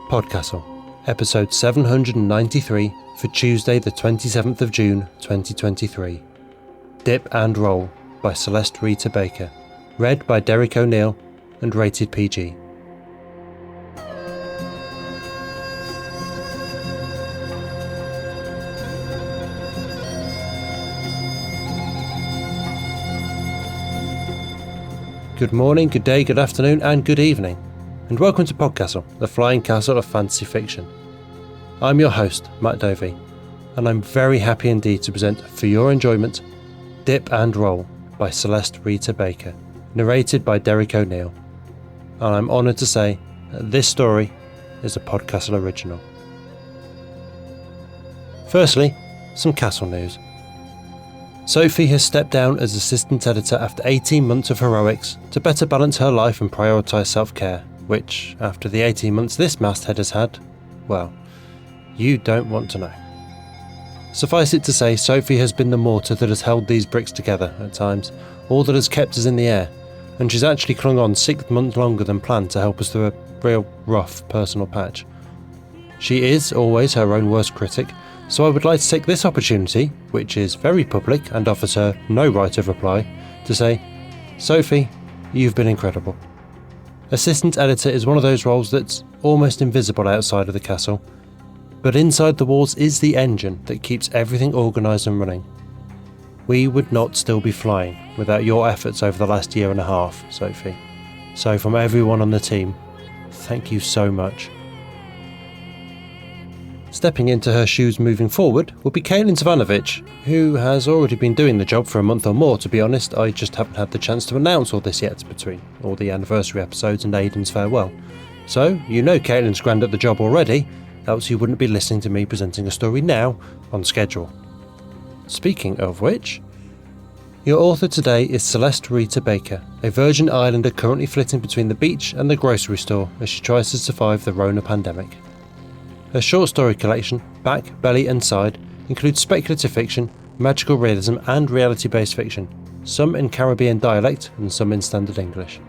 PodCastle, episode 793 for Tuesday the 27th of June 2023. Dip and Roll by Celeste Rita Baker, read by Derek O'Neill and rated PG. Good morning, good day, good afternoon and good evening, and welcome to PodCastle, the flying castle of fantasy fiction. I'm your host, Matt Dovey, and I'm very happy indeed to present for your enjoyment Dip and Roll by Celeste Rita Baker, narrated by Derek O'Neill. And I'm honoured to say that this story is a PodCastle original. Firstly, some castle news. Sophie has stepped down as assistant editor after 18 months of heroics to better balance her life and prioritise self-care, which, after the 18 months this masthead has had, well, you don't want to know. Suffice it to say, Sophie has been the mortar that has held these bricks together at times, all that has kept us in the air, and she's actually clung on 6 months longer than planned to help us through a real rough personal patch. She is always her own worst critic, so I would like to take this opportunity, which is very public and offers her no right of reply, to say, Sophie, you've been incredible. Assistant editor is one of those roles that's almost invisible outside of the castle, but inside the walls is the engine that keeps everything organised and running. We would not still be flying without your efforts over the last year and a half, Sophie. So from everyone on the team, thank you so much. Stepping into her shoes moving forward will be Caitlin Zvanovich, who has already been doing the job for a month or more. To be honest, I just haven't had the chance to announce all this yet between all the anniversary episodes and Aidan's farewell. So, you know Caitlin's grand at the job already, else you wouldn't be listening to me presenting a story now on schedule. Speaking of which, your author today is Celeste Rita Baker, a Virgin Islander currently flitting between the beach and the grocery store as she tries to survive the Rona pandemic. Her short story collection, Back, Belly and Side, includes speculative fiction, magical realism and reality-based fiction, some in Caribbean dialect and some in standard English.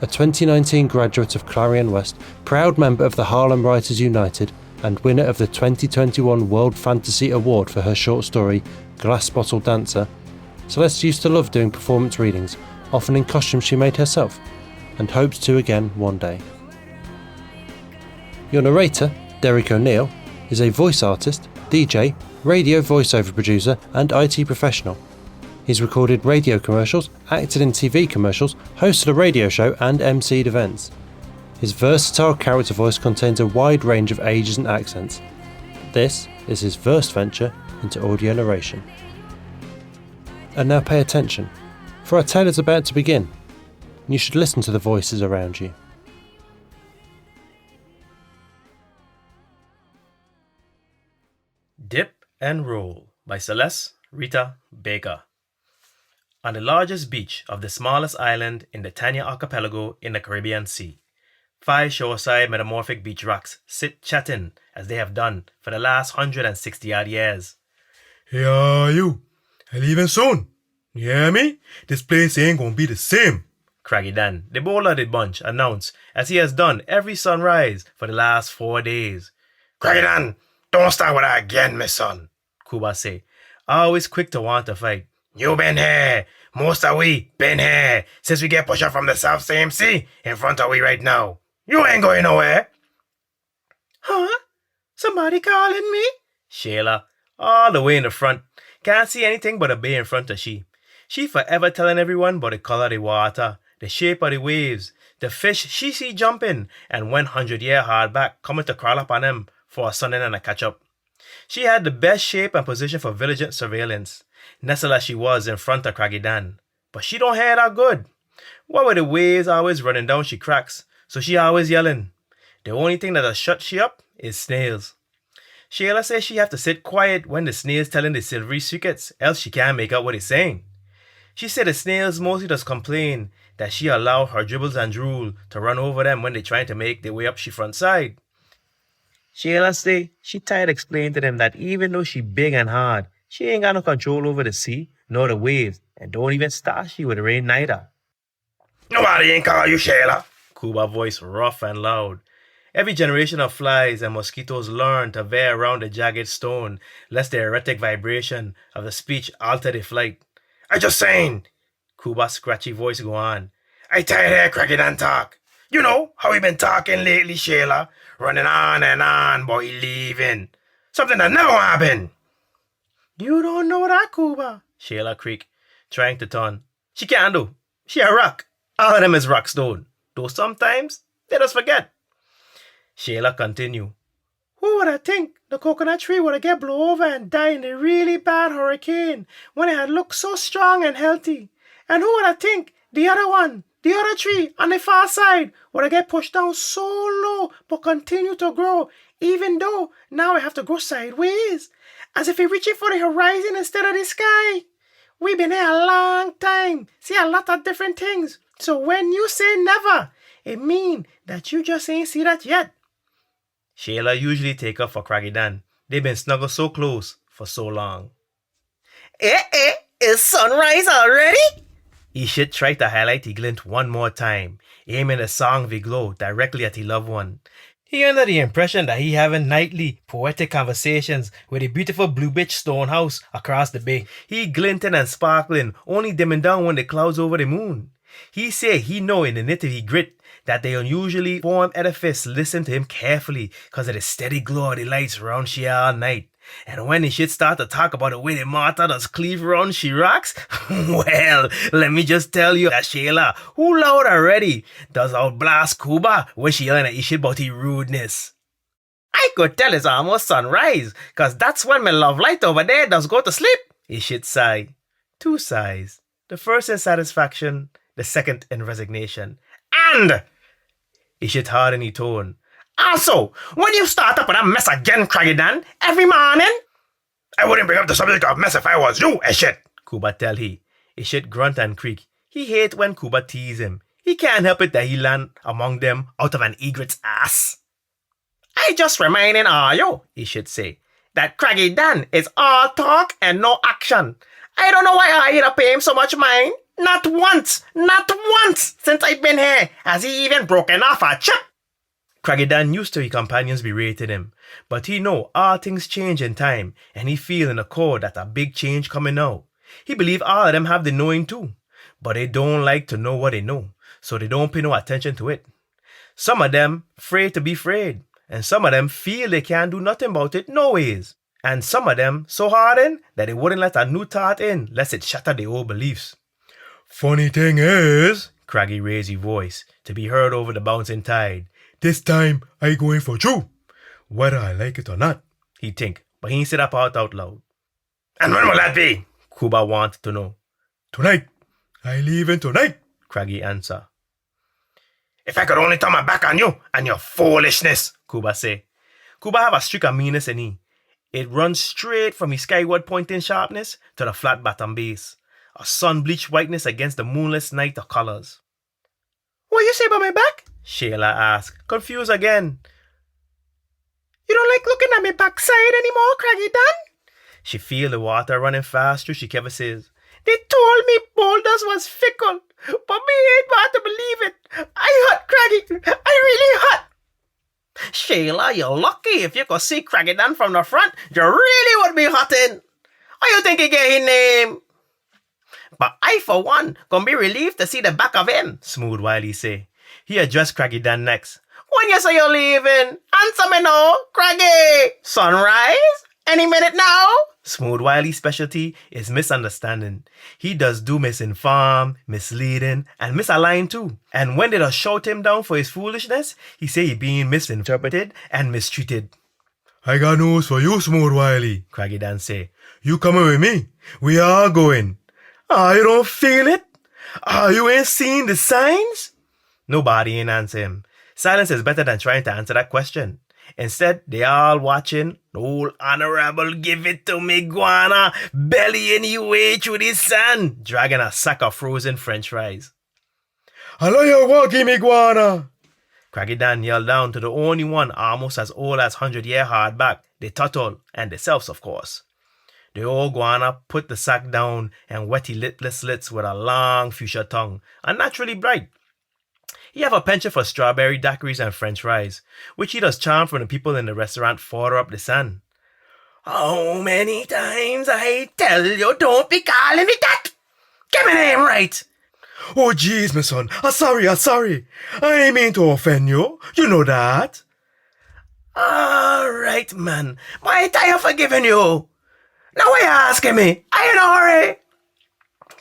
A 2019 graduate of Clarion West, proud member of the Harlem Writers United and winner of the 2021 World Fantasy Award for her short story, Glass Bottle Dancer, Celeste used to love doing performance readings, often in costumes she made herself, and hopes to again one day. Your narrator, Derek O'Neill, is a voice artist, DJ, radio voiceover producer and IT professional. He's recorded radio commercials, acted in TV commercials, hosted a radio show and emceed events. His versatile character voice contains a wide range of ages and accents. This is his first venture into audio narration. And now pay attention, for our tale is about to begin, and you should listen to the voices around you. Dip and Roll by Celeste Rita Baker. On the largest beach of the smallest island in the Tanya Archipelago in the Caribbean Sea, 5 shoreside metamorphic beach rocks sit chatting as they have done for the last 160-odd years. Hey, you? I leaving soon. You hear me? This place ain't gonna be the same. Craggy Dan, the bowler of the bunch, announced as he has done every sunrise for the last 4 days. Craggy Dan, don't start with that again, my son. Kuba say, always quick to want to fight. You been here. Most of we been here since we get pushed up from the South CMC in front of we right now. You ain't going nowhere. Huh? Somebody calling me? Shayla, all the way in the front. Can't see anything but a bay in front of she. She forever telling everyone about the color of the water, the shape of the waves, the fish she see jumping, and 100-year hard back coming to crawl up on them for a sunning and a catch-up. She had the best shape and position for vigilant surveillance, nestled as she was in front of Craggy Dan. But she don't hear that good. What with the waves always running down she cracks, so she always yelling. The only thing that'll shut she up is snails. Shayla says she have to sit quiet when the snails telling the silvery secrets, else she can't make out what it's saying. She said the snails mostly just complain that she allow her dribbles and drool to run over them when they trying to make their way up she front side. Shayla say she tired explaining to them that even though she big and hard, she ain't got no control over the sea nor the waves, and don't even start she with the rain neither. Nobody ain't call you Shayla. Kuba voice rough and loud. Every generation of flies and mosquitoes learn to veer around the jagged stone, lest the erratic vibration of the speech alter their flight. I just saying. Cuba's scratchy voice go on. I tired of hear Cracky Dan talk. You know how he been talking lately, Sheila? Running on and on, boy, he leaving. Something that never happened. You don't know that, Cuba, Sheila creak, trying to turn. She can't do. She a rock. All of them is rock stone. Though sometimes they just forget. Sheila continue. Who would have think the coconut tree would have get blown over and died in a really bad hurricane when it had looked so strong and healthy? And who would have think the other one, the other tree on the far side, would have get pushed down so low but continue to grow, even though now it have to grow sideways, as if it reaching for the horizon instead of the sky. We've been here a long time, see a lot of different things. So when you say never, it mean that you just ain't see that yet. Sheila usually take up for Craggy Dan. They've been snuggled so close for so long. It's sunrise already? He should try to highlight the glint one more time, aiming the song Viglo directly at the loved one. He under the impression that he having nightly poetic conversations with a beautiful blue bitch stone house across the bay. He glinting and sparkling, only dimming down when the clouds over the moon. He say he know in the native grit that the unusually formed edifice listen to him carefully cause of the steady glow of the lights round she all night. And when the shit start to talk about the way the Martha does cleave round she rocks, well, let me just tell you that Sheila, who loud already, does outblast Cuba when she yelling at his shit about his rudeness. I could tell it's almost sunrise, cause that's when my love light over there does go to sleep. His shit sigh. 2 sighs. The first in satisfaction, the second in resignation. And his shit hard in his tone. Also, when you start up with that mess again, Craggy Dan, every morning? I wouldn't bring up the subject of mess if I was you, shit. Cuba tell he. His shit grunt and creak. He hate when Cuba tease him. He can't help it that he land among them out of an egret's ass. I just reminding all you, he should say, that Craggy Dan is all talk and no action. I don't know why I either pay him so much mind. Not once since I've been here has he even broken off a chip. Craggy Dan used to his companions berating him, but he know all things change in time, and he feel in the core that a big change coming now. He believe all of them have the knowing too, but they don't like to know what they know, so they don't pay no attention to it. Some of them afraid to be afraid, and some of them feel they can't do nothing about it no ways, and some of them so hardened that they wouldn't let a new thought in lest it shatter their old beliefs. Funny thing is, Craggy raised his voice to be heard over the bouncing tide. This time I going for you, whether I like it or not. He think, but he ain't say that part out loud. And when will that be? Cuba wanted to know. Tonight. I leaving tonight, Craggy answer. If I could only turn my back on you and your foolishness, Cuba say. Cuba have a streak of meanness in he. It runs straight from his skyward pointing sharpness to the flat bottom base. A sun-bleached whiteness against the moonless night of colors. What you say about my back? Sheila asked, confused again. You don't like looking at my backside anymore, Craggy Dan? She feel the water running fast through she crevices. They told me boulders was fickle, but me ain't about to believe it. I hot, Craggy. I really hot. Sheila, you're lucky if you could see Craggy Dan from the front. You really would be hotting. How you think he get his name? But I, for one, gonna be relieved to see the back of him, Smooth Wiley say. He addressed Craggy Dan next. When you say you're leaving, answer me now, Craggy. Sunrise? Any minute now? Smooth Wiley's specialty is misunderstanding. He does do misinform, misleading, and misaligned too. And when they just shout him down for his foolishness, he say he being misinterpreted and mistreated. I got news for you, Smooth Wiley, Craggy Dan say. You coming with me? We are going. You don't feel it? You ain't seen the signs? Nobody ain't answer him. Silence is better than trying to answer that question. Instead, they all watching old Honorable give it to me guana, bellying his way through the sand, dragging a sack of frozen french fries. Hello, you walking me guana. Craggy Dan yelled down to the only one almost as old as 100-year hardback, the turtle, and the selves, of course. The old guana put the sack down and wet his lipless lips with a long fuchsia tongue, unnaturally bright. He have a penchant for strawberry daiquiris and french fries, which he does charm from the people in the restaurant further up the sun. How many times I tell you don't be calling me that? Get my name right. Oh, jeez, my son. I'm sorry. I ain't mean to offend you. You know that. All right, man. But I have forgiven you. Now why you asking me? I ain't in a hurry.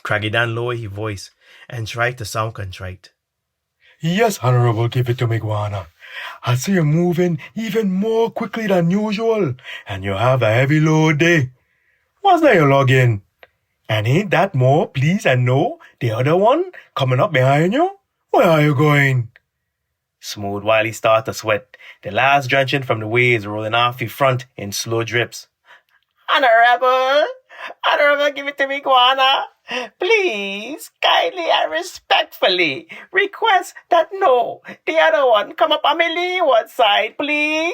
Craggy Dan lowered his voice and tried to sound contrite. Yes, Honorable, give it to me, Guana. I see you moving even more quickly than usual, and you have a heavy load day. What's that you log in? And ain't that more, please, and no, the other one coming up behind you? Where are you going? Smooth while he started to sweat, the last drenching from the waves rolling off his front in slow drips. Honorable, give it to me, Guana. Please, kindly and respectfully request that no, the other one come up on my leeward side, please.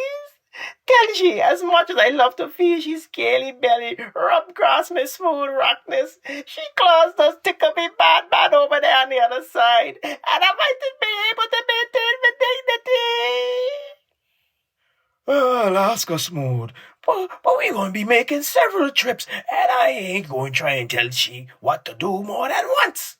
Tell she, as much as I love to feel she scaly belly, rub grass me smooth rockness, she claws does tickle me bad over there on the other side, and I might be able to maintain my dignity. Well, ask her, Smooth. But we're going to be making several trips, and I ain't going to try and tell she what to do more than once.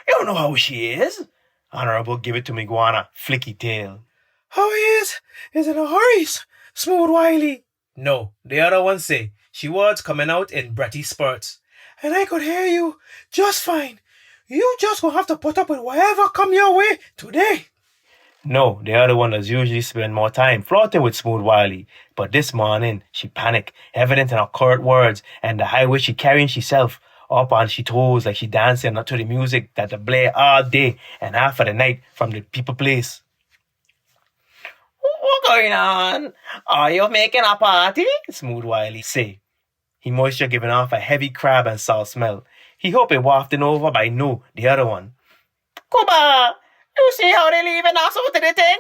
You know how she is. Honorable, give it to me, Guana, flicky tail. How he is in a hurry, Smooth Wiley. No, the other one say she was coming out in bratty spurts. And I could hear you just fine. You just gonna have to put up with whatever come your way today. No, the other one does usually spend more time flirting with Smooth Wiley. But this morning, she panicked, evident in her curt words, and the high way she carrying herself up on she toes like she dancing to the music that the blare all day and half of the night from the people place. What's going on? Are you making a party? Smooth Wiley say. He moisture giving off a heavy crab and salt smell. He hope it wafting over by no, the other one. Cuba, you see how they leaving us out to the thing?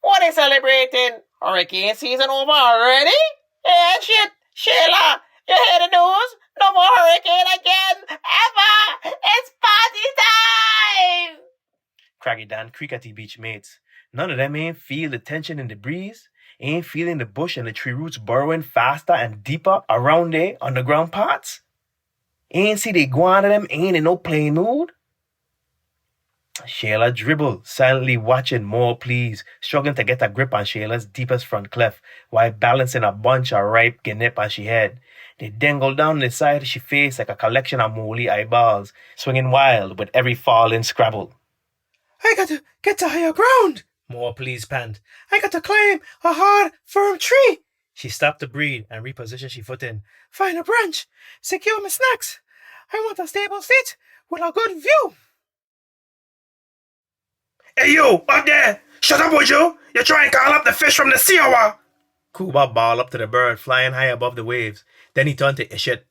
What they celebrating? Hurricane season over already? Yeah, shit. Sheila, you hear the news? No more hurricane again, ever. It's party time. Craggy Dan creak at the beach mates. None of them ain't feel the tension in the breeze, ain't feeling the bush and the tree roots burrowing faster and deeper around their underground parts. Ain't see the iguana them ain't in no playing mood. Sheila dribbled, silently watching more please, struggling to get a grip on Sheila's deepest front cleft while balancing a bunch of ripe guinea on she head. They dangled down the side of she face like a collection of moly eyeballs, swinging wild with every falling scrabble. I got to get to higher ground. More please pant. I got to climb a hard, firm tree. She stopped to breathe and reposition she foot in. Find a branch. Secure my snacks. I want a stable seat with a good view. Hey, you, up there! Shut up, would you? You try and call up the fish from the sea or what? Kuba balled up to the bird flying high above the waves. Then he turned to Ishit.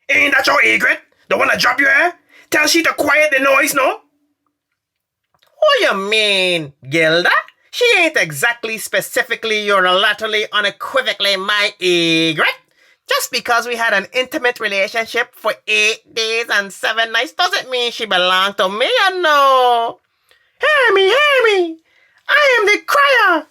Ain't that your egret? The one that drop you here? Tell she to quiet the noise, no? What you mean, Gilda? She ain't exactly specifically, unilaterally, unequivocally my egret. Just because we had an intimate relationship for 8 days and 7 nights doesn't mean she belonged to me, you know. Hear me! I am the crier!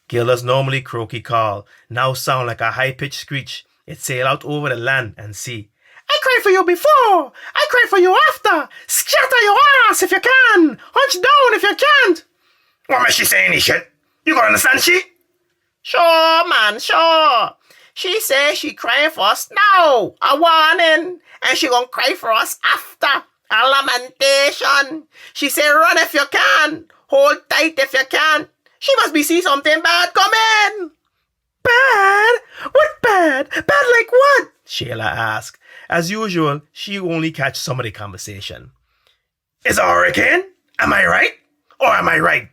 Gilda's normally croaky call now sound like a high-pitched screech. It sailed out over the land and sea. I cried for you before! I cried for you after! Scatter your ass if you can! Hunch down if you can't! What makes she say any shit? You gonna understand she? Sure, man, sure. She says she crying for us now, a warning, and she gonna cry for us after, a lamentation. She say run if you can, hold tight if you can. She must be see something bad coming. Bad? What bad? Bad like what? Sheila asked. As usual, she only catch some of the conversation. It's a hurricane? Am I right? Or am I right?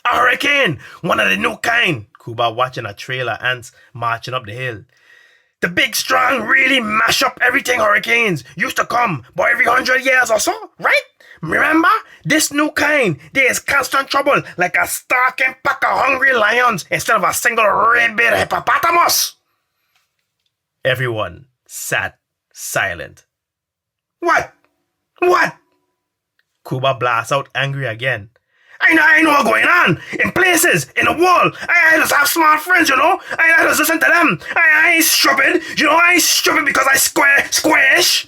A hurricane! One of the new kind. Kuba watching a trail of ants marching up the hill. The big, strong, really mash up everything hurricanes used to come by every 100 years or so, right? Remember? This new kind, there is constant trouble like a stalking pack of hungry lions instead of a single rabid hippopotamus. Everyone sat silent. What? Kuba blasts out angry again. I I know what's going on. In places, in the world. I just have smart friends, you know. I just listen to them. I ain't stupid. You know, I ain't stupid because I squish.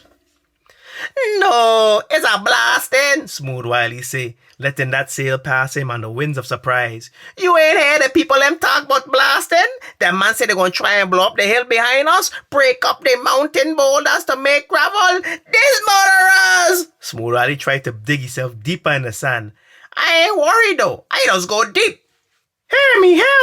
No, it's a blasting, Smooth Wiley say, letting that sail pass him on the winds of surprise. You ain't heard the people them talk about blasting? Them man say they gonna try and blow up the hill behind us, break up the mountain boulders to make gravel. These murderers! Smooth Wiley tried to dig himself deeper in the sand. I ain't worried though, I just go deep. Hear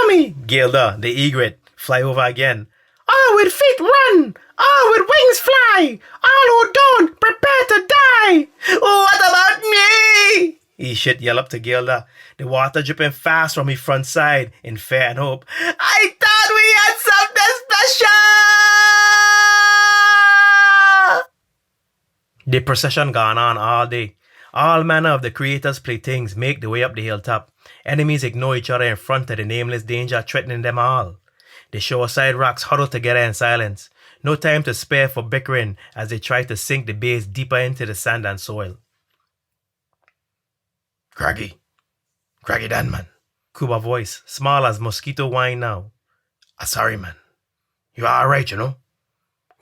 me, Gilda, the egret, fly over again. All with feet run, all with wings fly, all who don't prepare to die. What about me? He shit yell up to Gilda, the water dripping fast from his front side in fear and hope. I thought we had something special. The procession gone on all day. All manner of the creator's playthings make the way up the hilltop. Enemies ignore each other in front of the nameless danger threatening them all. The shoreside rocks huddle together in silence. No time to spare for bickering as they try to sink the base deeper into the sand and soil. Craggy Dan, man. Cuba voice, small as mosquito wine now. Sorry, man. You alright, you know?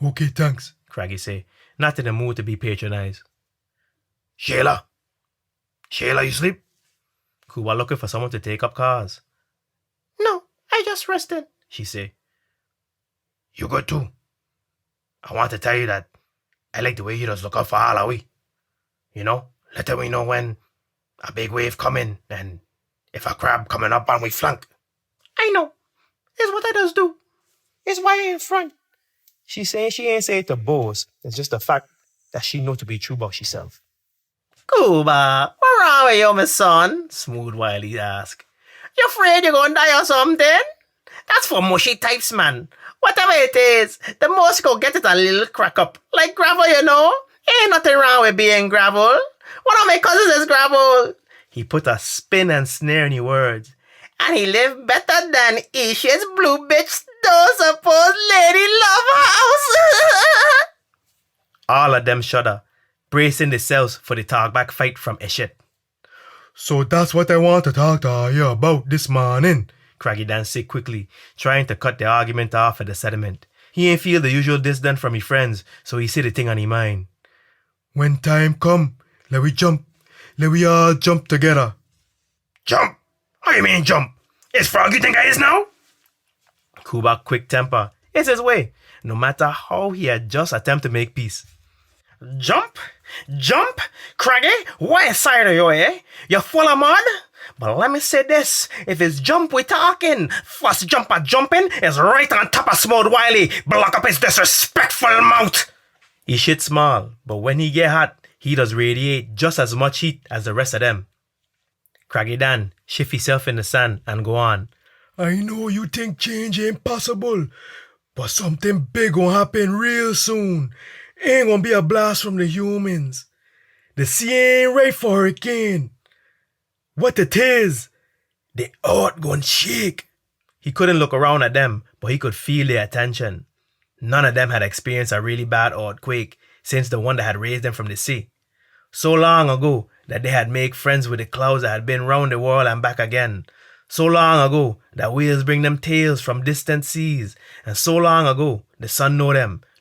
Okay, thanks. Craggy say, not in the mood to be patronized. Sheila, you sleep? Cuba looking for someone to take up cars. No, I just rested, she say. You good too. I want to tell you that I like the way you just look out for all of we. You know, letting we know when a big wave coming and if a crab coming up on we flank. I know. It's what I just do. It's why I in front. She say she ain't say it to boast. It's just the fact that she know to be true about herself. Cuba, what wrong with you, my son? Smooth Wiley ask. You afraid you're gonna die or something? That's for mushy types, man. Whatever it is, the most go get it a little crack up. Like gravel, you know? Ain't nothing wrong with being gravel. One of my cousins is gravel. He put a spin and snare in his words. And he lived better than Isha's blue bitch don't suppose lady love house. All of them shudder, bracing themselves for the talkback fight from Ishit. So that's what I want to talk to you about this morning. Craggy Dan said quickly, trying to cut the argument off at the sediment. He ain't feel the usual disdain from his friends, so he said the thing on his mind. When time come, let we jump. Let we all jump together. Jump? How you mean jump? Is Frog you think I is now? Cuba quick temper. It's his way, no matter how he had just attempted to make peace. Jump? Craggy, why side of you, eh? You full of mud? But let me say this, if it's jump we talking, first jumper jumping is right on top of Smooth Wiley. Block up his disrespectful mouth. He shit small, but when he get hot, he does radiate just as much heat as the rest of them. Craggy Dan shift himself in the sand and go on. I know you think change ain't possible, but something big gonna happen real soon. Ain't gonna be a blast from the humans. The sea ain't right for hurricane. What it is, the earth gonna shake. He couldn't look around at them, but he could feel their attention. None of them had experienced a really bad earthquake since the one that had raised them from the sea. So long ago that they had made friends with the clouds that had been round the world and back again. So long ago that whales bring them tales from distant seas. And so long ago the sun know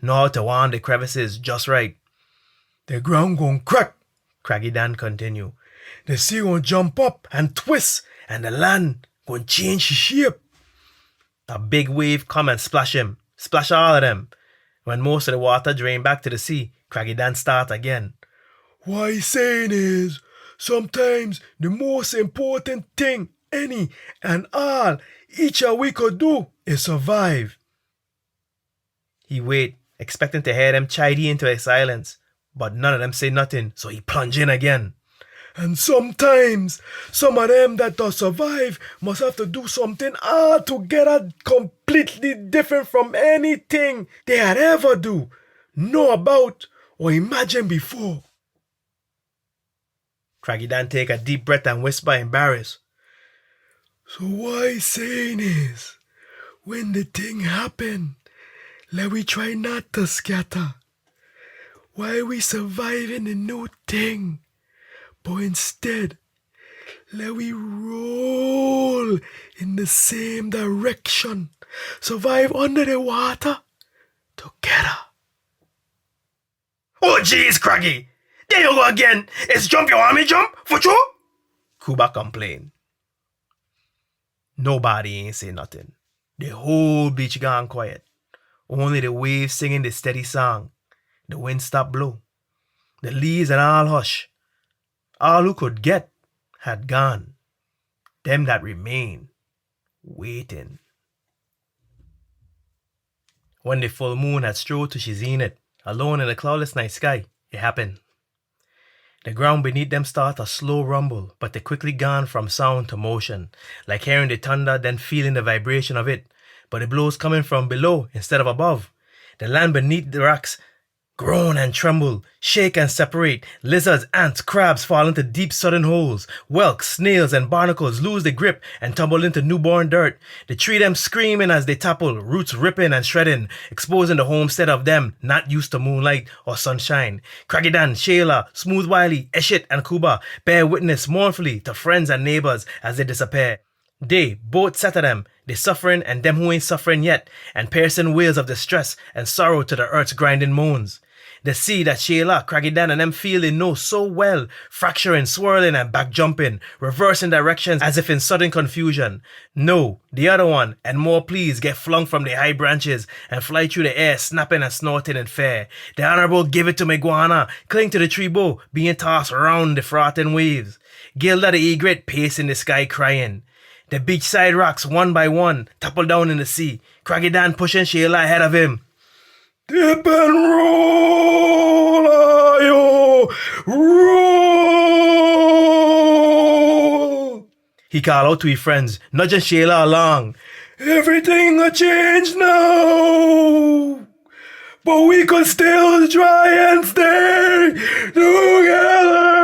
how to warm the crevices just right. The ground gon' crack, Craggy Dan continue. The sea gon' jump up and twist, and the land gon' change its shape. A big wave come and splash him, splash all of them. When most of the water drain back to the sea, Craggy Dan start again. What he's saying is, sometimes the most important thing any and all each of we could do is survive. He wait, expecting to hear them chidey into his silence, but none of them say nothing, so he plunge in again. And sometimes, some of them that does survive must have to do something altogether completely different from anything they had ever do, know about, or imagine before. Craggy Dan take a deep breath and whisper embarrassed. So what he's saying is, when the thing happen, let we try not to scatter. While we surviving the new thing, but instead, Let we roll in the same direction. Survive under the water together. Oh, jeez, Craggy. There you go again. It's jump you want me jump? For sure? Cuba complained. Nobody ain't say nothing. The whole beach gone quiet. Only the waves singing the steady song. The wind stopped blow. The leaves and all hush. All who could get had gone. Them that remained, waiting. When the full moon had strode to she zenith, alone in the cloudless night sky, it happened. The ground beneath them started a slow rumble, but they quickly gone from sound to motion, like hearing the thunder, then feeling the vibration of it, but the blows coming from below instead of above. The land beneath the rocks groan and tremble, shake and separate. Lizards, ants, crabs fall into deep sudden holes. Whelks, snails, and barnacles lose the grip and tumble into newborn dirt. The tree them screaming as they topple, roots ripping and shredding, exposing the homestead of them not used to moonlight or sunshine. Craggydan, Shayla, Smooth Wiley, Eshit, and Kuba bear witness mournfully to friends and neighbors as they disappear. They, both set of them, the suffering and them who ain't suffering yet, and piercing wails of distress and sorrow to the earth's grinding moans. The sea that Shayla, Craggydan, and them feel they know so well, fracturing, swirling, and back jumping, reversing directions as if in sudden confusion. No, the other one, and more please, get flung from the high branches and fly through the air, snapping and snorting in fear. The honorable give it to Iguana, cling to the tree bow, being tossed round the frothing waves. Gilda the egret pace in the sky crying. The beachside rocks, one by one, topple down in the sea. Craggydan pushing Shayla ahead of him. Dip and roll, ayo, roll. He called out to his friends, nudging Shayla along. Everything a change now, but we could still try and stay together.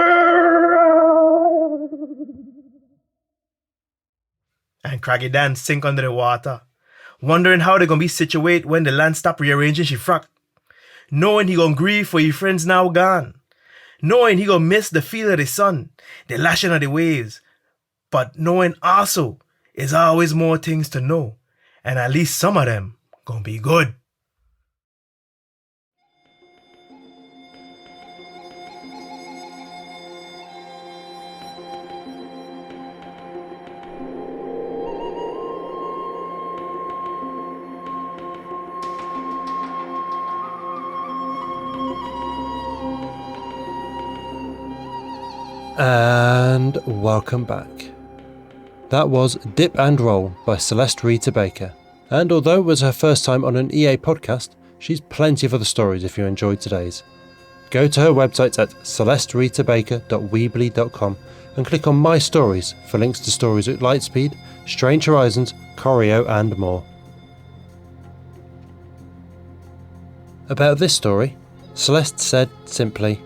And Craggydan sink under the water, wondering how they gonna be situated when the land stop rearranging she frock. Knowing he gonna grieve for his friends now gone. Knowing he gonna miss the feel of the sun, the lashing of the waves. But knowing also is always more things to know, and at least some of them gonna be good. And welcome back. That was Dip and Roll by Celeste Rita Baker, and although it was her first time on an EA podcast, she's plenty of other stories if you enjoyed today's. Go to her website at celesteritabaker.weebly.com and click on My Stories for links to stories at Lightspeed, Strange Horizons, Choreo and more. About this story, Celeste said simply,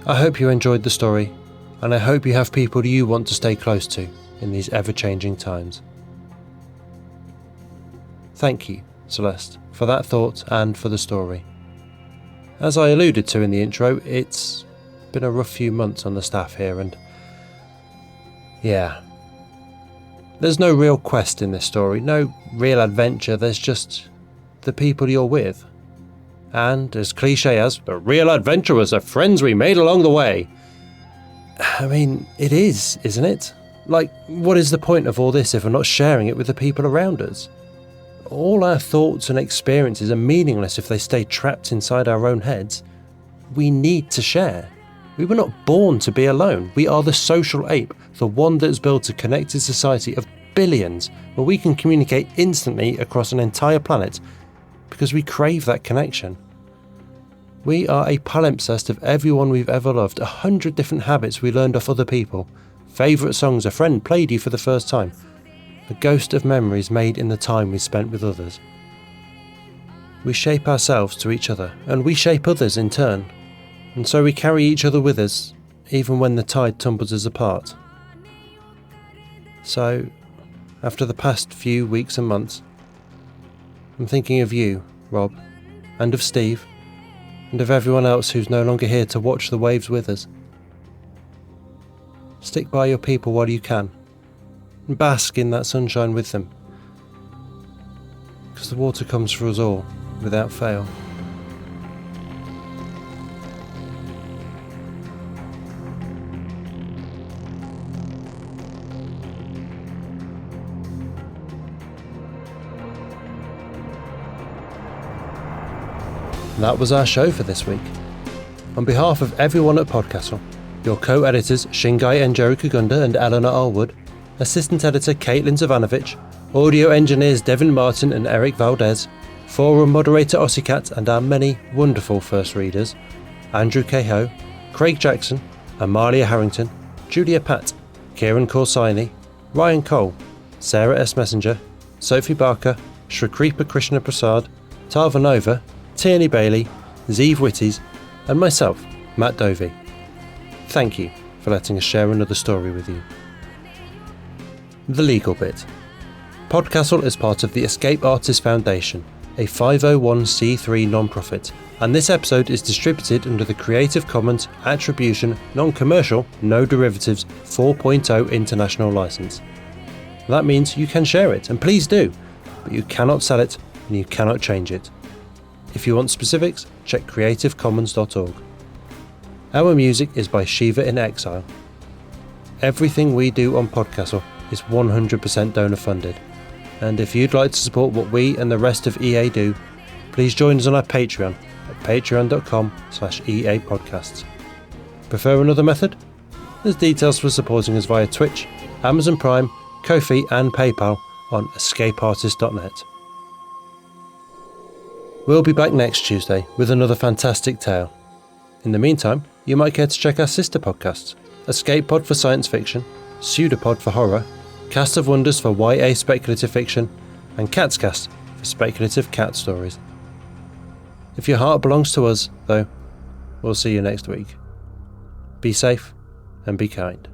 "I hope you enjoyed the story, and I hope you have people you want to stay close to in these ever-changing times." Thank you, Celeste, for that thought and for the story. As I alluded to in the intro, it's been a rough few months on the staff here, and yeah, there's no real quest in this story, no real adventure, there's just the people you're with. And as cliche as, the real adventure was the friends we made along the way. I mean, it is, isn't it? Like, what is the point of all this if we're not sharing it with the people around us? All our thoughts and experiences are meaningless if they stay trapped inside our own heads. We need to share. We were not born to be alone. We are the social ape, the one that is built a connected society of billions, where we can communicate instantly across an entire planet because we crave that connection. We are a palimpsest of everyone we've ever loved, 100 different habits we learned off other people, favourite songs a friend played you for the first time, a ghost of memories made in the time we spent with others. We shape ourselves to each other, and we shape others in turn, and so we carry each other with us, even when the tide tumbles us apart. So, after the past few weeks and months, I'm thinking of you, Rob, and of Steve, and of everyone else who's no longer here to watch the waves with us. Stick by your people while you can. And bask in that sunshine with them. Because the water comes for us all, without fail. That was our show for this week. On behalf of everyone at PodCastle, your co-editors Shingai Enjiro Kagunda and Eleanor R. Wood, assistant editor Caitlin Zavanovich, audio engineers Devin Martin and Eric Valdes, forum moderator Ossicat and our many wonderful first readers, Andrew Cahoe, Craig Jackson, Amalia Harrington, Julia Patt, Kieran Corsini, Ryan Cole, Sarah S. Messenger, Sophie Barker, Shrikripa Krishna Prasad, Tarva Nova, Tierney Bailey, Zeev Witties, and myself, Matt Dovey. Thank you for letting us share another story with you. The legal bit. PodCastle is part of the Escape Artists Foundation, a 501c3 non-profit, and this episode is distributed under the Creative Commons Attribution Non-Commercial No Derivatives 4.0 International License. That means you can share it, and please do, but you cannot sell it and you cannot change it. If you want specifics, check creativecommons.org. Our music is by Shiva in Exile. Everything we do on PodCastle is 100% donor funded, and if you'd like to support what we and the rest of EA do, please join us on our Patreon at patreon.com/EA Podcasts. Prefer another method? There's details for supporting us via Twitch, Amazon Prime, Ko-fi and PayPal on escapeartist.net. We'll be back next Tuesday with another fantastic tale. In the meantime, you might care to check our sister podcasts, Escape Pod for science fiction, Pseudopod for horror, Cast of Wonders for YA speculative fiction, and Catscast for speculative cat stories. If your heart belongs to us, though, we'll see you next week. Be safe and be kind.